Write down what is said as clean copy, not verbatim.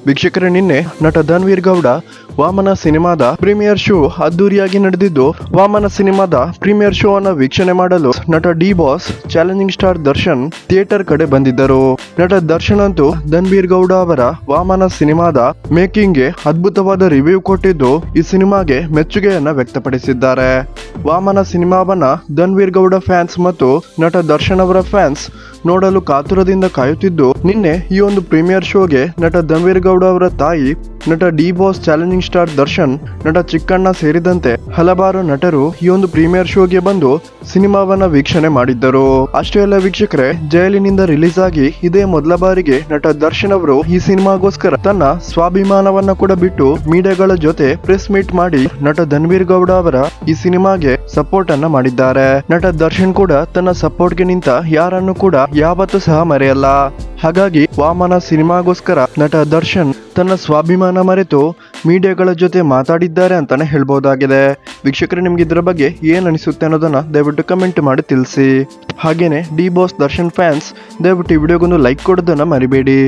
ವೀಕ್ಷಕರೇ, ನಿನ್ನೆ ನಟ ಧನ್ವೀರ್ ಗೌಡ ವಾಮನ ಸಿನಿಮಾದ ಪ್ರೀಮಿಯರ್ ಶೋ ಅದ್ದೂರಿಯಾಗಿ ನಡೆದಿದ್ದು, ವಾಮನ ಸಿನಿಮಾದ ಪ್ರೀಮಿಯರ್ ಶೋ ಅನ್ನು ವೀಕ್ಷಣೆ ಮಾಡಲು ನಟ D boss challenging star Darshan theatre ಕಡೆ ಬಂದಿದ್ದರು. ನಟ ದರ್ಶನ್ ಅಂತೂ ಧನ್ವೀರ್ ಗೌಡ ಅವರ ವಾಮನ ಸಿನಿಮಾದ ಮೇಕಿಂಗ್ಗೆ ಅದ್ಭುತವಾದ ರಿವ್ಯೂ ಕೊಟ್ಟಿದ್ದು, ಈ ಸಿನಿಮಾಗೆ ಮೆಚ್ಚುಗೆಯನ್ನ ವ್ಯಕ್ತಪಡಿಸಿದ್ದಾರೆ. ವಾಮನ ಸಿನಿಮಾವನ್ನ ಧನ್ವೀರ್ ಗೌಡ ಫ್ಯಾನ್ಸ್ ಮತ್ತು ನಟ ದರ್ಶನ್ ಅವರ ಫ್ಯಾನ್ಸ್ ನೋಡಲು ಕಾತುರದಿಂದ ಕಾಯುತ್ತಿದ್ದು, ನಿನ್ನೆ ಈ ಒಂದು ಪ್ರೀಮಿಯರ್ ಶೋಗೆ ನಟ ಧನ್ವೀರ್ ಗೌಡ ಅವರ ತಾಯಿ, ನಟ D boss challenging star Darshan, ನಟ ಚಿಕ್ಕಣ್ಣ ಸೇರಿದಂತೆ ಹಲವಾರು ನಟರು ಈ ಒಂದು ಪ್ರೀಮಿಯರ್ ಶೋಗೆ ಬಂದು ಸಿನಿಮಾವನ್ನ ವೀಕ್ಷಣೆ ಮಾಡಿದ್ದರು. ಅಷ್ಟೇ ಅಲ್ಲ ವೀಕ್ಷಕರೇ, ಜೈಲಿನಿಂದ ರಿಲೀಸ್ ಆಗಿ ಇದೇ ಮೊದಲ ಬಾರಿಗೆ ನಟ ದರ್ಶನ್ ಅವರು ಈ ಸಿನಿಮಾಗೋಸ್ಕರ ತನ್ನ ಸ್ವಾಭಿಮಾನವನ್ನ ಕೂಡ ಬಿಟ್ಟು ಮೀಡಿಯಾಗಳ ಜೊತೆ ಪ್ರೆಸ್ ಮೀಟ್ ಮಾಡಿ ನಟ ಧನ್ವೀರ್ ಗೌಡ ಅವರ ಈ ಸಿನಿಮಾಗೆ ಸಪೋರ್ಟ್ ಅನ್ನ ಮಾಡಿದ್ದಾರೆ. ನಟ ದರ್ಶನ್ ಕೂಡ ತನ್ನ ಸಪೋರ್ಟ್ಗೆ ನಿಂತ ಯಾರನ್ನು ಕೂಡ ಯಾವತ್ತೂ ಸಹ ಮರೆಯಲ್ಲ. ಹಾಗಾಗಿ ವಾಮನ ಸಿನಿಮಾಗೋಸ್ಕರ ನಟ ದರ್ಶನ್ ತನ್ನ ಸ್ವಾಭಿಮಾನ ಮರೆತು ಮೀಡಿಯಾಗಳ ಜೊತೆ ಮಾತಾಡಿದ್ದಾರೆ ಅಂತಾನೆ ಹೇಳ್ಬಹುದಾಗಿದೆ. ವೀಕ್ಷಕರೇ, ನಿಮ್ಗೆ ಇದರ ಬಗ್ಗೆ ಏನ್ ಅನಿಸುತ್ತೆ ಅನ್ನೋದನ್ನ ದಯವಿಟ್ಟು ಕಮೆಂಟ್ ಮಾಡಿ ತಿಳಿಸಿ. ಹಾಗೇನೆ ಡಿ ಬಾಸ್ ದರ್ಶನ್ ಫ್ಯಾನ್ಸ್ ದಯವಿಟ್ಟು ಈ ವಿಡಿಯೋಗೊಂದು ಲೈಕ್ ಕೊಡೋದನ್ನ ಮರಿಬೇಡಿ.